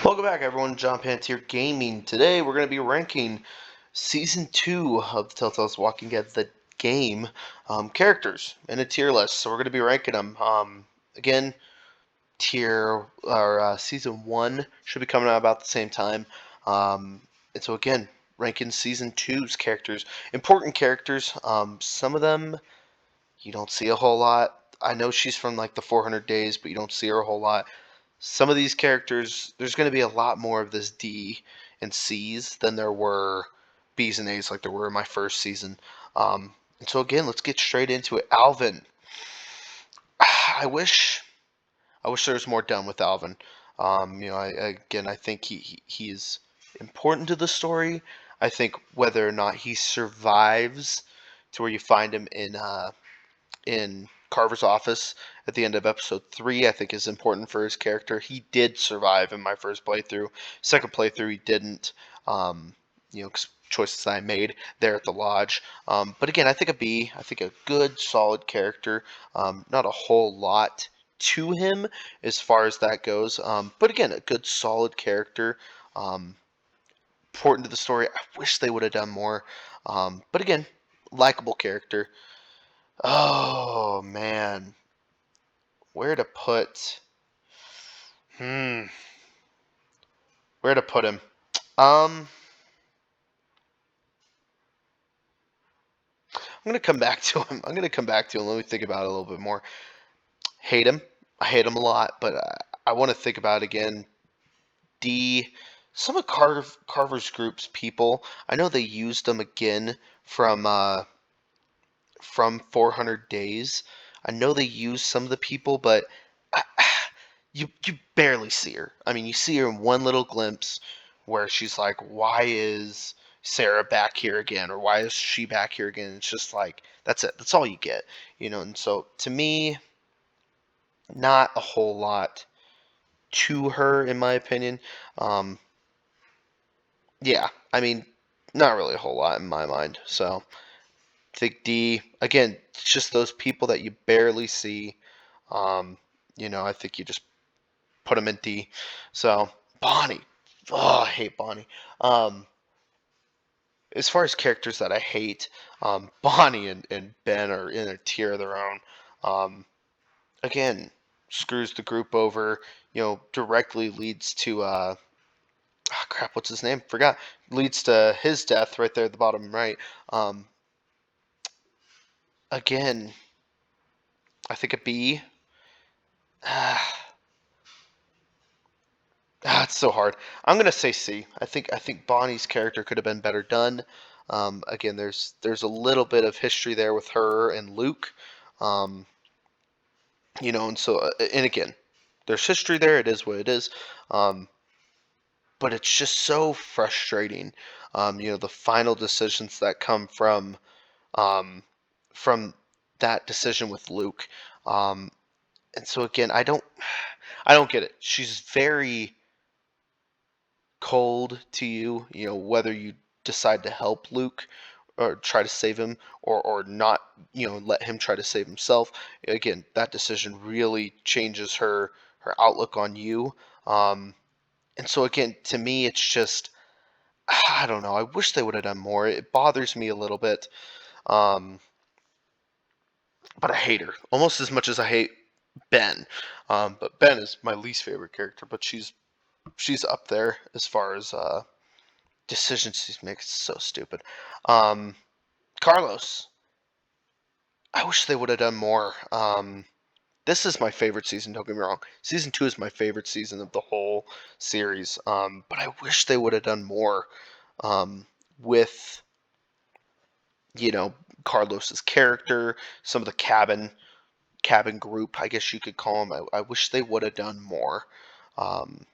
Welcome back, everyone. John Pantier Gaming. Today, we're going to be ranking Season 2 of Telltale's Walking Dead the game characters in a tier list. So we're going to be ranking them. Again, Season 1 should be coming out about the same time. And so, again, ranking Season 2's characters. Important characters. Some of them you don't see a whole lot. I know she's from like the 400 Days, but you don't see her a whole lot. Some of these characters, there's going to be a lot more of this D and C's than there were B's and A's like there were in my first season. And so again, let's get straight into it. Alvin. I wish there was more done with Alvin. I think he is important to the story. I think whether or not he survives to where you find him in Carver's office at the end of episode 3, I think is important for his character. He did survive in my first playthrough. Second playthrough, he didn't. Um, choices I made there at the lodge. But again, I think a B. I think a good, solid character. Not a whole lot to him as far as that goes. But again, a good, solid character. Important to the story. I wish they would have done more. But again, likable character. Oh man, where to put? Hmm, where to put him? I'm gonna come back to him. I'm gonna come back to him. Let me think about it a little bit more. Hate him. I hate him a lot, but I want to think about it again. D. Some of Carver's group's people. I know they used them again from 400 Days. I know they used some of the people, but you barely see her. I mean, you see her in one little glimpse where she's like, "Why is Sarah back here again?" or "Why is she back here again?" It's just like that's it. That's all you get, And so to me, not a whole lot to her, in my opinion. Um, yeah, I mean, not really a whole lot in my mind. So I think D again, it's just those people that you barely see. Um, I think you just put them in D. So Bonnie, oh, I hate Bonnie. As far as characters that I hate, Bonnie and Ben are in a tier of their own. Again, screws the group over. Directly leads to crap. What's his name? Forgot. Leads to his death right there at the bottom right. Again, I think a B. It's so hard. I'm gonna say C. I think Bonnie's character could have been better done. Again, there's a little bit of history there with her and Luke, um, and so and again, there's history there. It is what it is, um, but it's just so frustrating. The final decisions that come um, from that decision with Luke, um, and so again, I don't get it. She's very cold to you, whether you decide to help Luke or try to save him or not, let him try to save himself. Again, that decision really changes her outlook on you. Um, and so again, to me, it's just I don't know. I wish they would have done more. It bothers me a little bit, um, but I hate her almost as much as I hate Ben. But Ben is my least favorite character, but she's up there as far as decisions she's making. It's so stupid. Um, Carlos, I wish they would have done more. This is my favorite season. Don't get me wrong. Season 2 is my favorite season of the whole series. But I wish they would have done more with you know Carlos's character, some of the cabin group, I guess you could call them. I wish they would have done more. Um,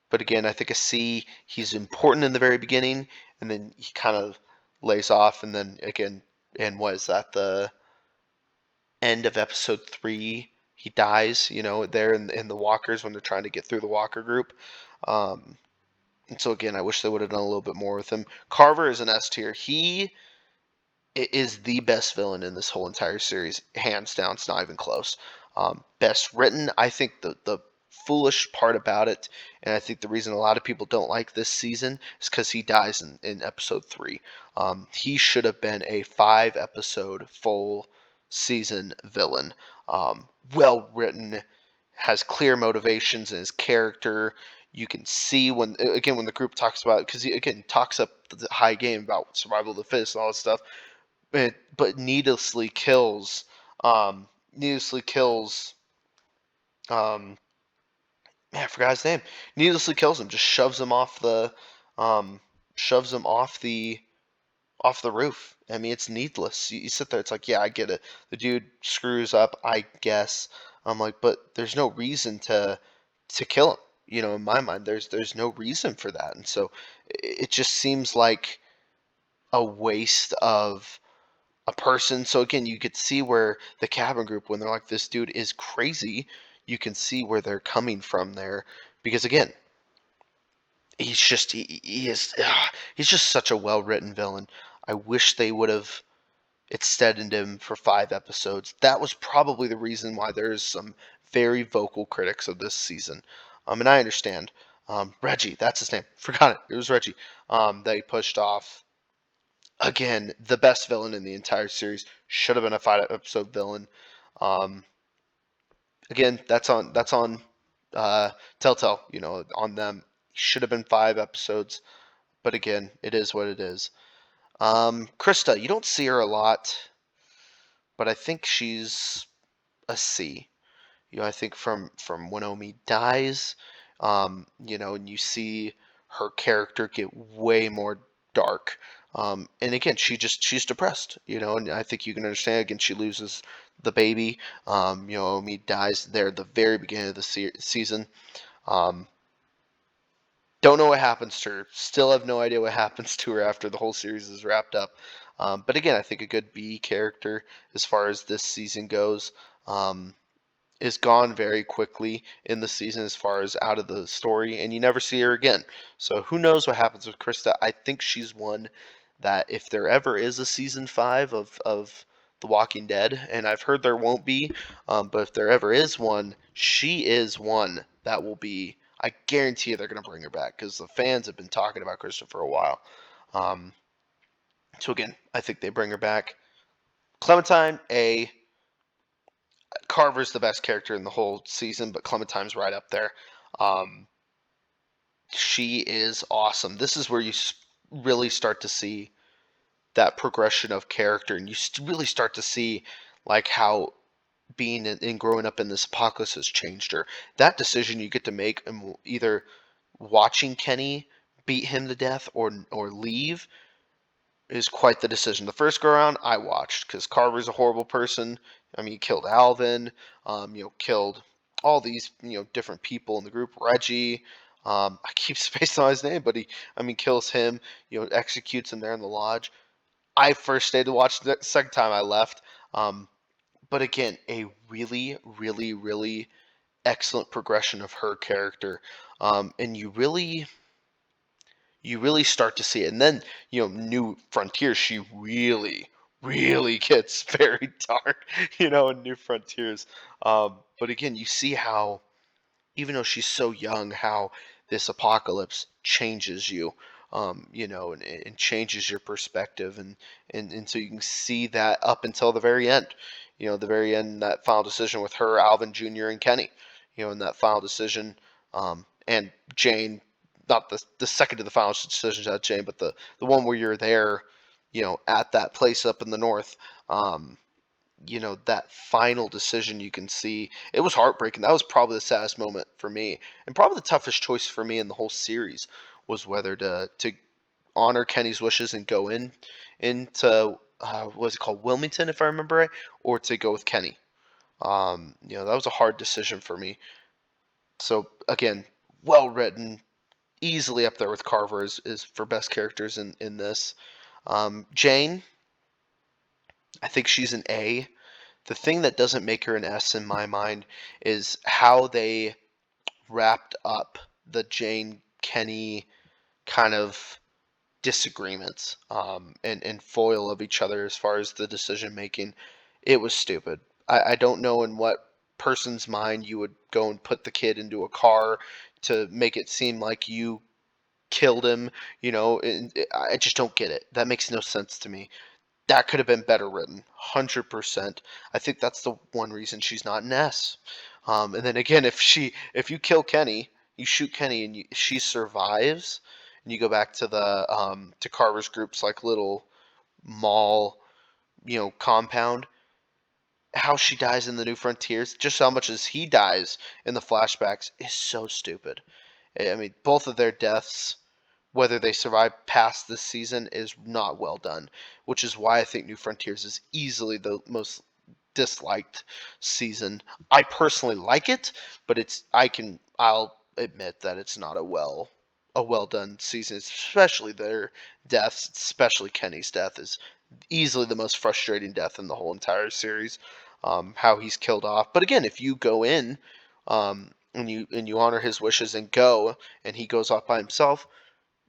but again, I think a C. He's important in the very beginning, and then he kind of lays off, and then again, and what is that? The end of episode 3, he dies. There in the walkers when they're trying to get through the walker group. Um, and so again, I wish they would have done a little bit more with him. Carver is an S tier. He is the best villain in this whole entire series, hands down. It's not even close. Best written, I think the foolish part about it, and I think the reason a lot of people don't like this season is because he dies in episode 3. He should have been a 5 episode full season villain. Well written, has clear motivations in his character. You can see when the group talks about, because he again talks up the high game about survival of the fittest and all this stuff, but um, needlessly kills um, man, I forgot his name. Needlessly kills him, just um, shoves him off the roof. I mean, it's needless. You sit there, it's like, yeah, I get it. The dude screws up, I guess. I'm like, but there's no reason to kill him. In my mind, there's no reason for that, and so it just seems like a waste of a person. So again, you could see where the cabin group, when they're like, this dude is crazy, you can see where they're coming from there, because again, he is he's just such a well written villain. I wish they would have extended him for 5 episodes. That was probably the reason why there's some very vocal critics of this season. And I understand. Reggie, that's his name. Forgot it. It was Reggie. That he pushed off. Again, the best villain in the entire series. Should have been a 5 episode villain. Um, again, that's on Telltale. On them. Should have been 5 episodes. But again, it is what it is. Krista, you don't see her a lot, but I think she's a C. I think from when Omi dies, and you see her character get way more dark. And again, she's depressed, and I think you can understand. Again, she loses the baby. Omi dies there at the very beginning of the season. Um, don't know what happens to her. Still have no idea what happens to her after the whole series is wrapped up. But again, I think a good B character as far as this season goes. Is gone very quickly in the season as far as out of the story, and you never see her again. So who knows what happens with Krista? I think she's one that if there ever is a season 5 of The Walking Dead, and I've heard there won't be, but if there ever is one, she is one that will be. I guarantee you they're going to bring her back because the fans have been talking about Krista for a while. Um, so again, I think they bring her back. Clementine, A. Carver's the best character in the whole season, but Clementine's right up there. Um, she is awesome. This is where you really start to see that progression of character, and you really start to see like how being and growing up in this apocalypse has changed her. That decision you get to make, and either watching Kenny beat him to death or leave, is quite the decision. The first go around, I watched because Carver's a horrible person. I mean, he killed Alvin, killed all these, different people in the group. Reggie, I keep spacing on his name, but kills him, executes him there in the lodge. I first stayed to watch the second time I left. But again, a really, really, really excellent progression of her character. And you really start to see it. And then, New Frontiers, she really, really gets very dark, in New Frontiers. But again, you see how, even though she's so young, how this apocalypse changes you, and changes your perspective. And so you can see that up until the very end, the very end, that final decision with her, Alvin Jr., and Kenny, in that final decision, and Jane, not the second to the final decision at Jane, but the one where you're there, at that place up in the north. That final decision, you can see it was heartbreaking. That was probably the saddest moment for me, and probably the toughest choice for me in the whole series was whether to honor Kenny's wishes and go into what was it called, Wilmington, if I remember right, or to go with Kenny. That was a hard decision for me. So again, well written, easily up there with Carver is for best characters in this. Jane, I think she's an A. The thing that doesn't make her an S in my mind is how they wrapped up the Jane Kenny kind of disagreements, and foil of each other as far as the decision making. It was stupid. I don't know in what person's mind you would go and put the kid into a car to make it seem like you killed him. And I just don't get it. That makes no sense to me. That could have been better written, 100%. I think that's the one reason she's not an S. And then again, if you kill Kenny, you shoot Kenny, and she survives, and you go back to the to Carver's group's like little mall, compound. How she dies in the New Frontiers, just how much as he dies in the flashbacks, is so stupid. I mean, both of their deaths, whether they survive past this season, is not well done, which is why I think New Frontiers is easily the most disliked season. I personally like it, but I'll admit that it's not a well done season, especially their deaths, especially Kenny's death is easily the most frustrating death in the whole entire series. How he's killed off. But again, if you go in and you honor his wishes and go, and he goes off by himself,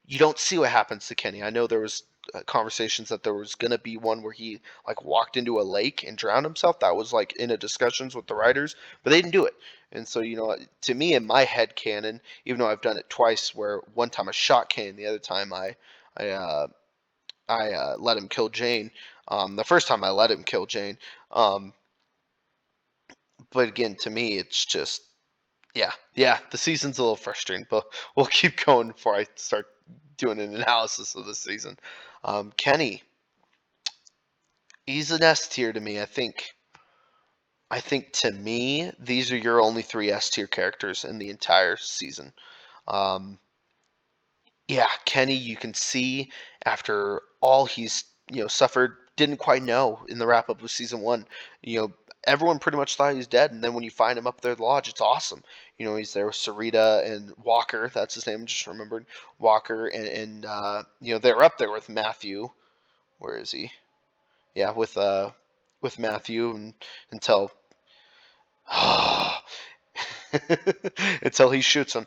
you don't see what happens to Kenny. I know there was conversations that there was going to be one where he like walked into a lake and drowned himself. That was like in a discussions with the writers, but they didn't do it. And so, to me, in my head canon, even though I've done it twice, where one time I shot Kane, the other time I let him kill Jane. The first time I let him kill Jane. But again, to me, it's just, yeah, the season's a little frustrating, but we'll keep going before I start doing an analysis of the season. Kenny, he's an S tier to me. I think. To me, these are your only three S tier characters in the entire season. Um, yeah, Kenny, you can see after all he's suffered, didn't quite know in the wrap up of season one. Everyone pretty much thought he's dead, and then when you find him up there at the lodge, it's awesome. He's there with Sarita and Walker. That's his name. Just remembered Walker, and they're up there with Matthew. Where is he? Yeah, with Matthew, and until until he shoots him.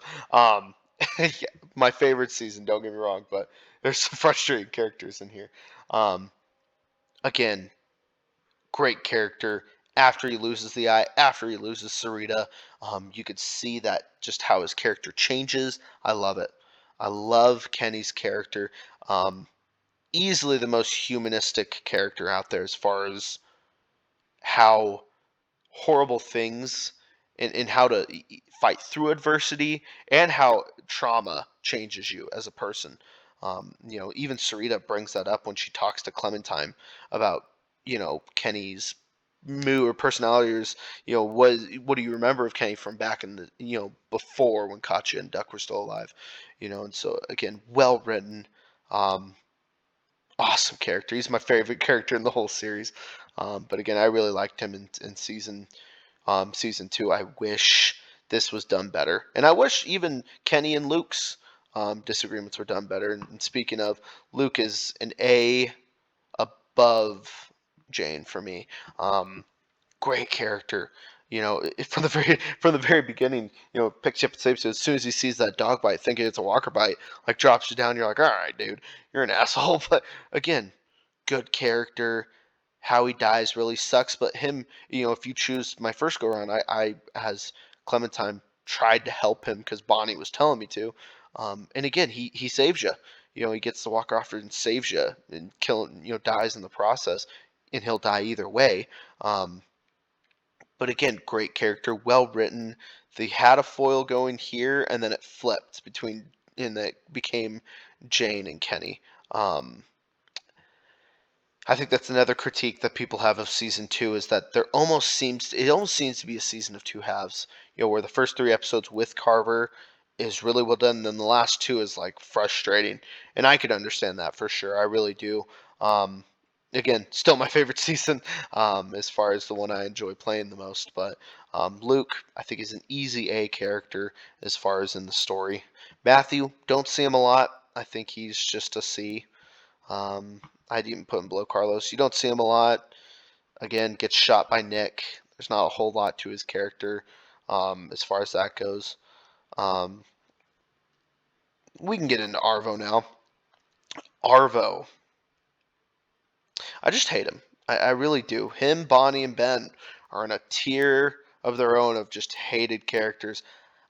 Yeah, my favorite season. Don't get me wrong, but there's some frustrating characters in here. Um, Again, great character. After he loses the eye, after he loses Sarita, you could see that just how his character changes. I love it. I love Kenny's character. Um, Easily the most humanistic character out there as far as how horrible things and how to fight through adversity and how trauma changes you as a person. Even Sarita brings that up when she talks to Clementine about, Kenny's mood or personality, or what do you remember of Kenny from back in the, before when Katya and Duck were still alive, and so again, well written, um, awesome character. He's my favorite character in the whole series. But again, I really liked him in season two. I wish this was done better, and I wish even Kenny and Luke's disagreements were done better. And speaking of, Luke is an A above Jane for me. Great character. From the very beginning, picks you up and saves you. As soon as he sees that dog bite, thinking it's a walker bite, like drops you down. You're like, all right, dude, you're an asshole. But again, good character. How he dies really sucks. But him, if you choose my first go around, I as Clementine tried to help him because Bonnie was telling me to. And again, he saves you. He gets the walker off and saves you and dies in the process, and he'll die either way. But again, great character, well written. They had a foil going here, and then it flipped and that became Jane and Kenny. I think that's another critique that people have of season two, is that it almost seems to be a season of two halves. Where the first three episodes with Carver is really well done, and then the last two is like frustrating. And I could understand that for sure. I really do. Um, Again, still my favorite season, as far as the one I enjoy playing the most. But Luke, I think, is an easy A character as far as in the story. Matthew, don't see him a lot. I think he's just a C. Um, I'd even put him below Carlos. You don't see him a lot. Again, gets shot by Nick. There's not a whole lot to his character as far as that goes. Um, we can get into Arvo now. Arvo. I just hate him. I really do. Him, Bonnie, and Ben are in a tier of their own of just hated characters.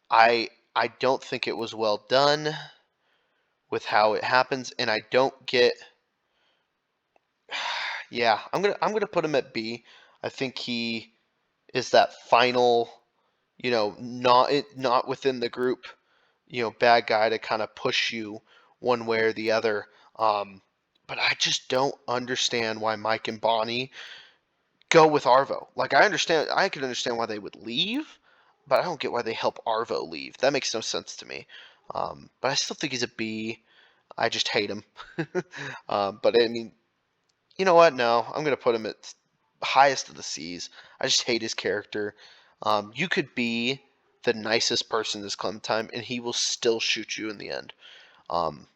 I don't think it was well done with how it happens, and I don't get. Yeah, I'm gonna put him at B. I think he is that final, not within the group, bad guy to kind of push you one way or the other. Um, but I just don't understand why Mike and Bonnie go with Arvo. Like I can understand why they would leave, but I don't get why they help Arvo leave. That makes no sense to me. But I still think he's a B. I just hate him. But I mean, you know what? No, I'm gonna put him at highest of the C's. I just hate his character. You could be the nicest person this Clementine, and he will still shoot you in the end. Um,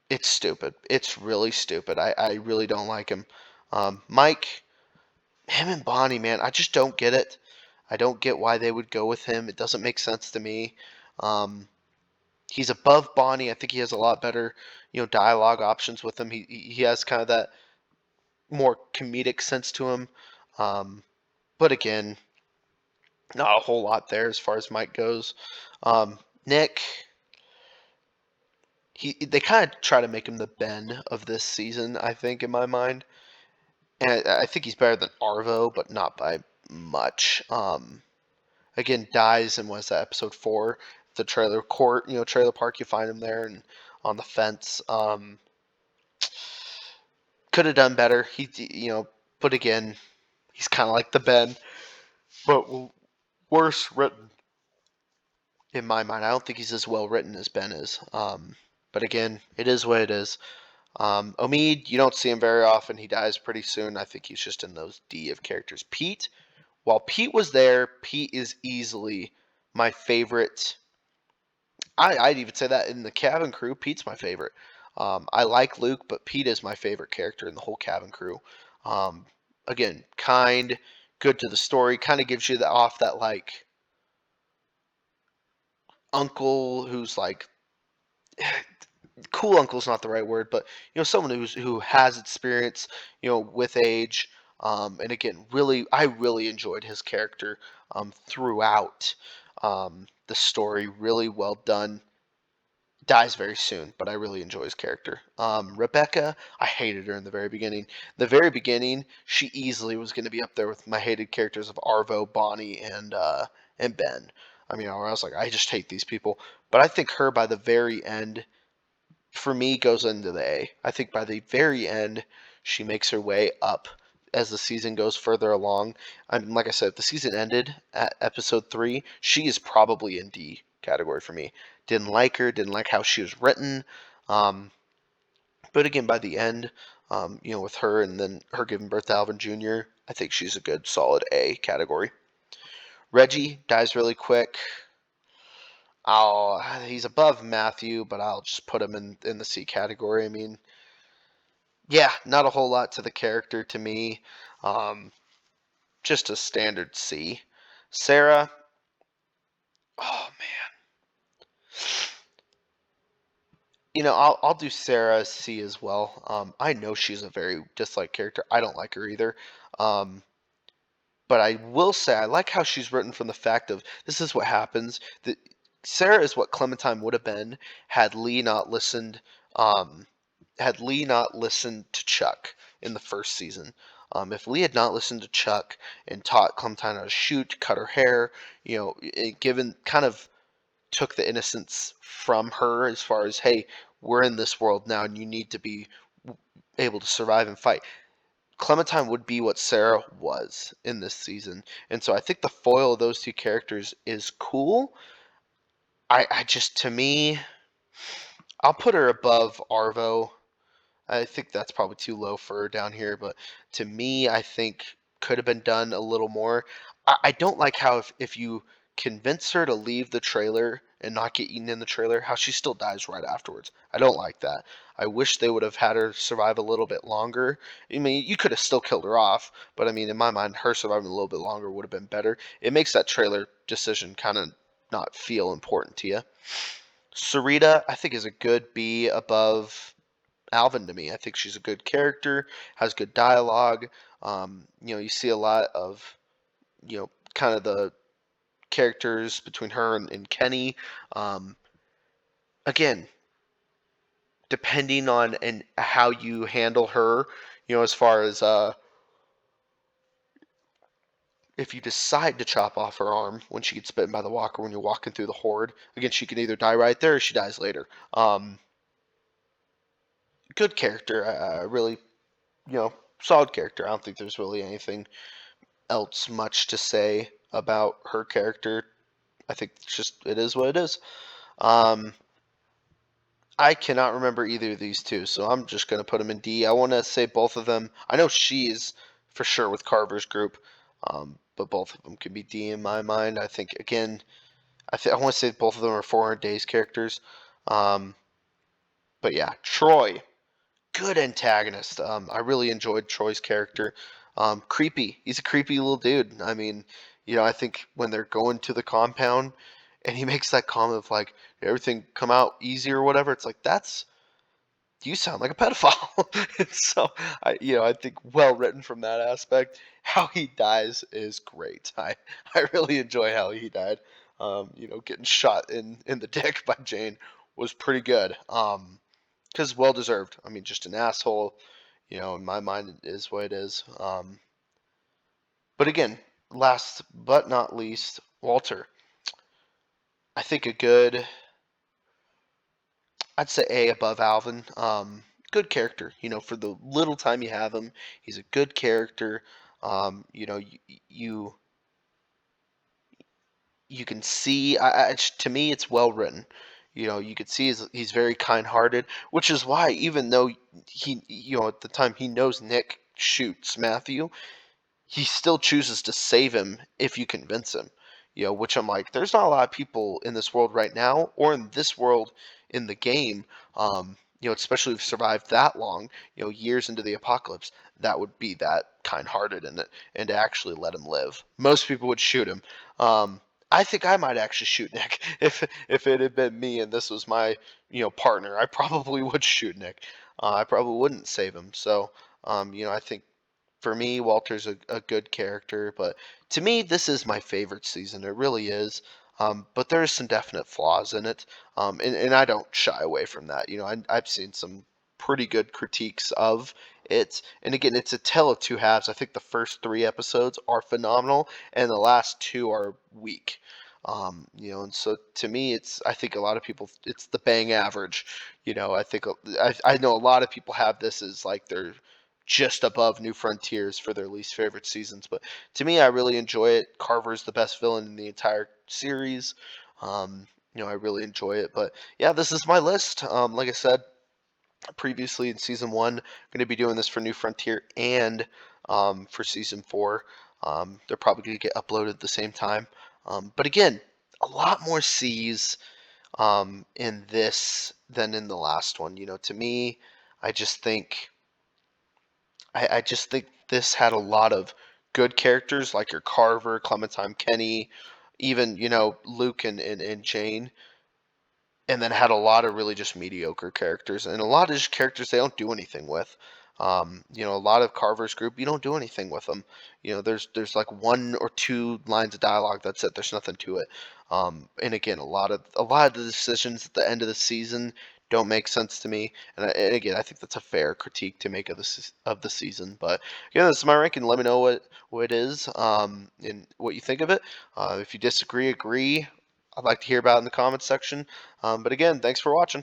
it's stupid. It's really stupid. I really don't like him. Mike, him and Bonnie, man, I just don't get it. I don't get why they would go with him. It doesn't make sense to me. Um, he's above Bonnie. I think he has a lot better, dialogue options with him. He has kind of that more comedic sense to him. Um, but again, not a whole lot there as far as Mike goes. Nick, they kind of try to make him the Ben of this season, I think, in my mind. And I think he's better than Arvo, but not by much. Again, dies in what's that, episode 4, the trailer court, trailer park. You find him there and on the fence. Could have done better. But again, he's kind of like the Ben, but worse written in my mind. I don't think he's as well written as Ben is. But again, it is what it is. Omid, you don't see him very often. He dies pretty soon. I think he's just in those D of characters. Pete, while Pete was there, Pete is easily my favorite. I'd even say that in the cabin crew, Pete's my favorite. I like Luke, but Pete is my favorite character in the whole cabin crew. Um, Again, kind, good to the story, kind of gives you that like uncle who's like cool. Uncle's not the right word, but someone who has experience, with age. And again, I really enjoyed his character throughout the story. Really well done. Dies very soon, but I really enjoy his character. Rebecca, I hated her in the very beginning. The very beginning, she easily was going to be up there with my hated characters of Arvo, Bonnie, and Ben. I mean, I was like, I just hate these people. But I think her by the very end, for me, goes into the A. I think by the very end, she makes her way up as the season goes further along. I mean, like I said, if the season ended at episode 3, she is probably in D category for me. Didn't like her, didn't like how she was written. Um, but again, by the end, with her and then her giving birth to Alvin Jr., I think she's a good, solid A category. Reggie dies really quick. He's above Matthew, but I'll just put him in the C category. I mean, yeah, not a whole lot to the character to me. Um, just a standard C. Sarah, oh man, I'll do Sarah C as well. I know she's a very disliked character. I don't like her either. Um, but I will say I like how she's written from the fact of this is what happens. That Sarah is what Clementine would have been had Lee not listened. Um, had Lee not listened to Chuck in the first season. If Lee had not listened to Chuck and taught Clementine how to shoot, cut her hair, given kind of took the innocence from her as far as, hey, we're in this world now and you need to be able to survive and fight. Clementine would be what Sarah was in this season. And so I think the foil of those two characters is cool. I just, to me, I'll put her above Arvo. I think that's probably too low for her down here, but to me, I think could have been done a little more. I don't like how if you convince her to leave the trailer and not get eaten in the trailer, how she still dies right afterwards. I don't like that. I wish they would have had her survive a little bit longer. I mean, you could have still killed her off, but I mean, in my mind, her surviving a little bit longer would have been better. It makes that trailer decision kind of not feel important to you. Sarita, I think, is a good B above Alvin to me. I think she's a good character, has good dialogue. You see a lot of, kind of the characters between her and Kenny. Um, Again, depending on and how you handle her, as far as if you decide to chop off her arm when she gets bitten by the walker when you're walking through the horde, again, she can either die right there or she dies later. Good character. Really, solid character. I don't think there's really anything else much to say about her character. I think it's just it is what it is. Um, I cannot remember either of these two, so I'm just going to put them in D. I want to say both of them. I know she's for sure with Carver's group, but both of them could be D in my mind. I think, again, I want to say both of them are 400 Days characters. Um, but yeah, Troy, good antagonist. I really enjoyed Troy's character. Creepy. He's a creepy little dude. I mean, I think when they're going to the compound and he makes that comment of like everything come out easy or whatever, it's like you sound like a pedophile. And so I think well written from that aspect. How he dies is great. I really enjoy how he died. Getting shot in the dick by Jane was pretty good. Because well deserved. I mean, just an asshole. In my mind, it is what it is. But again, last but not least, Walter. I think I'd say A above Alvin. Good character. For the little time you have him, he's a good character. You you can see. To me, it's well written. You could see he's very kind-hearted, which is why even though at the time he knows Nick shoots Matthew, he still chooses to save him if you convince him. Which I'm like, there's not a lot of people in this world right now, or in this world in the game, especially if survived that long, years into the apocalypse, that would be that kind-hearted in it, and to actually let him live. Most people would shoot him. I think I might actually shoot Nick if it had been me and this was my partner. I probably would shoot Nick. I probably wouldn't save him. So I think for me, Walter's a good character, but to me, this is my favorite season. It really is. But there's some definite flaws in it, and I don't shy away from that. I've seen some pretty good critiques of it, and again, it's a tale of two halves. I think the first three episodes are phenomenal, and the last two are weak. And so to me, I think a lot of people, it's the bang average. I think I know a lot of people have this as like their just above New Frontiers for their least favorite seasons. But to me, I really enjoy it. Carver's the best villain in the entire series. I really enjoy it. But yeah, this is my list. Like I said previously in season one, I'm going to be doing this for New Frontier and for season four. They're probably going to get uploaded at the same time. But again, a lot more C's in this than in the last one. To me, I just think I just think this had a lot of good characters like your Carver, Clementine, Kenny, even Luke and Jane, and then had a lot of really just mediocre characters and a lot of just characters they don't do anything with. A lot of Carver's group, you don't do anything with them. There's like one or two lines of dialogue. That's it. There's nothing to it. And again, a lot of the decisions at the end of the season don't make sense to me. And again, I think that's a fair critique to make of the season. But again, this is my ranking. Let me know what it is and what you think of it. If you disagree, agree. I'd like to hear about it in the comments section. But again, thanks for watching.